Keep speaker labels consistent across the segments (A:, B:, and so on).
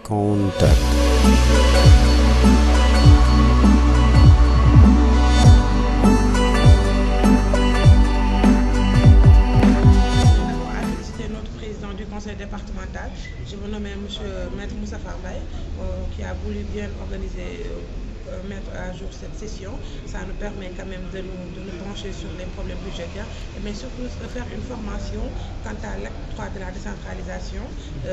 A: Contact.
B: Du conseil départemental, je me nomme Maître Moustapha Mbaye, qui a voulu bien organiser, mettre à jour cette session. Ça nous permet quand même de nous pencher sur les problèmes budgétaires, mais surtout de faire une formation quant à l'acte 3 de la décentralisation,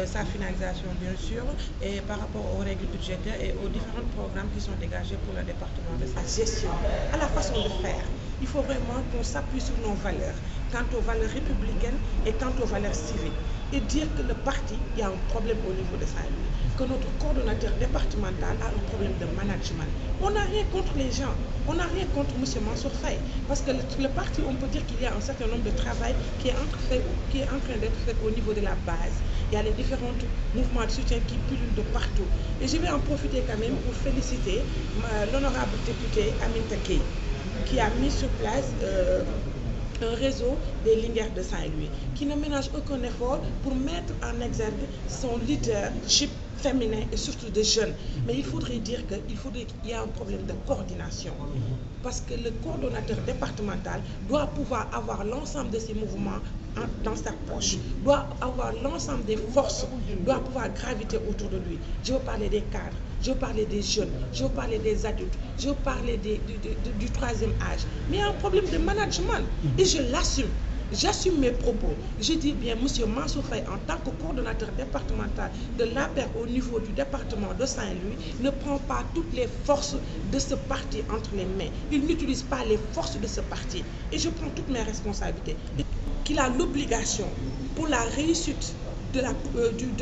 B: sa finalisation bien sûr, et par rapport aux règles budgétaires et aux différents programmes qui sont dégagés pour le département de sa gestion. À la façon de faire, il faut vraiment qu'on s'appuie sur nos valeurs, quant aux valeurs républicaines et quant aux valeurs civiques. Et dire que le parti, il y a un problème au niveau de Saint-Louis, que notre coordonnateur départemental a un problème de management. On n'a rien contre les gens, on n'a rien contre M. Mansour Faye, parce que le parti, on peut dire qu'il y a un certain nombre de travail qui est en train d'être fait au niveau de la base. Il y a les différents mouvements de soutien qui pullulent de partout. Et je vais en profiter quand même pour féliciter l'honorable député Aminata Gueye, qui a mis sur place un réseau des Linguères de Saint-Louis, qui ne ménage aucun effort pour mettre en exergue son leadership féminin et surtout de jeunes. Mais il faudrait dire qu'il y a un problème de coordination. Parce que le coordonnateur départemental doit pouvoir avoir l'ensemble de ces mouvements dans sa poche, doit avoir l'ensemble des forces, doit pouvoir graviter autour de lui. Je veux parler des cadres, je veux parler des jeunes, je veux parler des adultes, je veux parler du troisième âge. Mais il y a un problème de management et je l'assume. J'assume mes propos. Je dis bien, M. Mansour Faye, en tant que coordonnateur départemental de l'APR au niveau du département de Saint-Louis, ne prend pas toutes les forces de ce parti entre les mains. Il n'utilise pas les forces de ce parti. Et je prends toutes mes responsabilités. Qu'il a l'obligation, pour la réussite de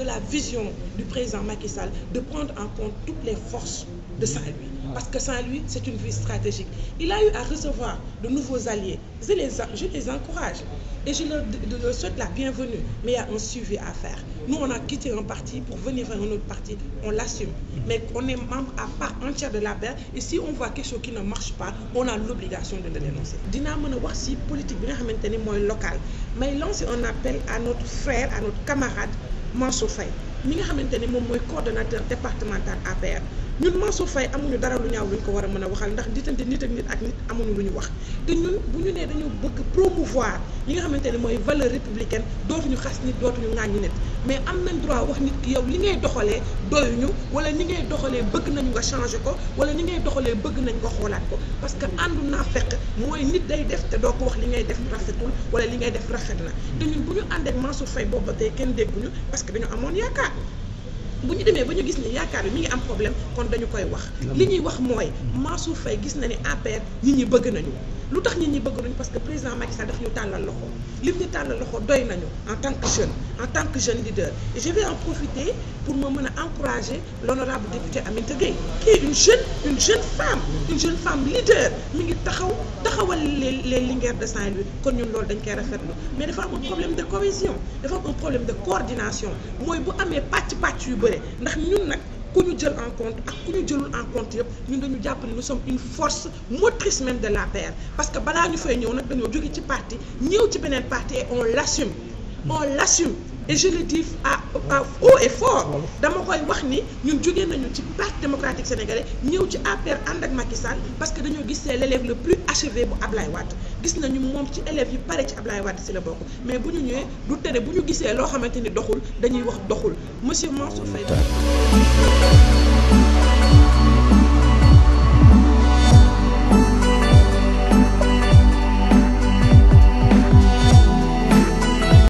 B: la vision du président Macky Sall, de prendre en compte toutes les forces de Saint-Louis. Parce que Saint-Louis, c'est une ville stratégique. Il a eu à recevoir de nouveaux alliés. Je les encourage et je leur souhaite la bienvenue. Mais il y a un suivi à faire. Nous, on a quitté un parti pour venir vers un autre parti. On l'assume. Mais on est membre à part entière de la paix. Et si on voit quelque chose qui ne marche pas, on a l'obligation de le dénoncer. Dina mën a wax si politique bi nga xamanteni moy local. Mais lancer un appel à notre frère, à notre camarade Mansour Faye. Mi nga xamanteni mom moy coordonnateur départemental APR. ñun Mansour Faye amuñu dara lu ñaaw luñ ko war a mën a waxal ndax diggante nit ak nit amuñu lu ñu wax te ñun bu ñu nee dañu bëgg promouvoir yi nga xamante ne mooy valeur républicaine dootuñu xas nit dootuñu ŋàññi nit mais am nañ droit wax nit ki yow li ngay doxalee doyuñu wala ni ngay doxalee bëgg nañu nga changer ko wala ni ngay doxalee bëgg nañ nga xoolaat ko parce que àndu naa fekk mooy nit day def te doo ko wax li ngay def rafetul wala li ngay def rafet na te ñun bu ñu ànd ak Mansour Faye boobu ba tey kenn dégguñu parce que dañu amoon yaakaar. bu ñu demee ba ñu gis ni yaakaar bi mi ngi am problème kon dañu koy wax li ñuy wax mooy Mansour Faye gis na ni APR nit ñi bëgg nañu lu tax nit ñi bëgg nañu parce que président Macky Sall daf ñu tàllal loxo lim ñu tàllal loxo doy nañu en tant que jeune leader et je vais en profiter pour me mën a encourager l'honorable député Aminata Gueye qui est une jeune femme leader mi ngi taxawal les Linguères de Saint-Louis kon ñun loolu dañ koy rafetlu mais dafa am un problème de cohésion dafa am un problème de coordination mooy bu amee pàcc yu bëre ndax ñun nag ku ñu jël en compte ak ku ñu jëlul en compte yëpp ñun dañu jàpp ne nous sommes une force motrice même de l'APR parce que balaa ñu fay ñëw nag dañoo jóge ci parti ñëw ci beneen parti et on l'assume et je le dis à haut et fort dama koy wax ni ñun jógee nañu ci parti démocratique sénégalais ñëw ci APR ànd ak Macky Sall parce que dañoo gis c'est l'élève le plus achevé bu Ablaye Wade gis nañu moom ci élèves yi pare ci Ablaye Wade si la bokk mais bu ñu ñëwee du tere bu ñu gisee loo xamante ni doxul dañuy wax doxul monsieur Mansour Faye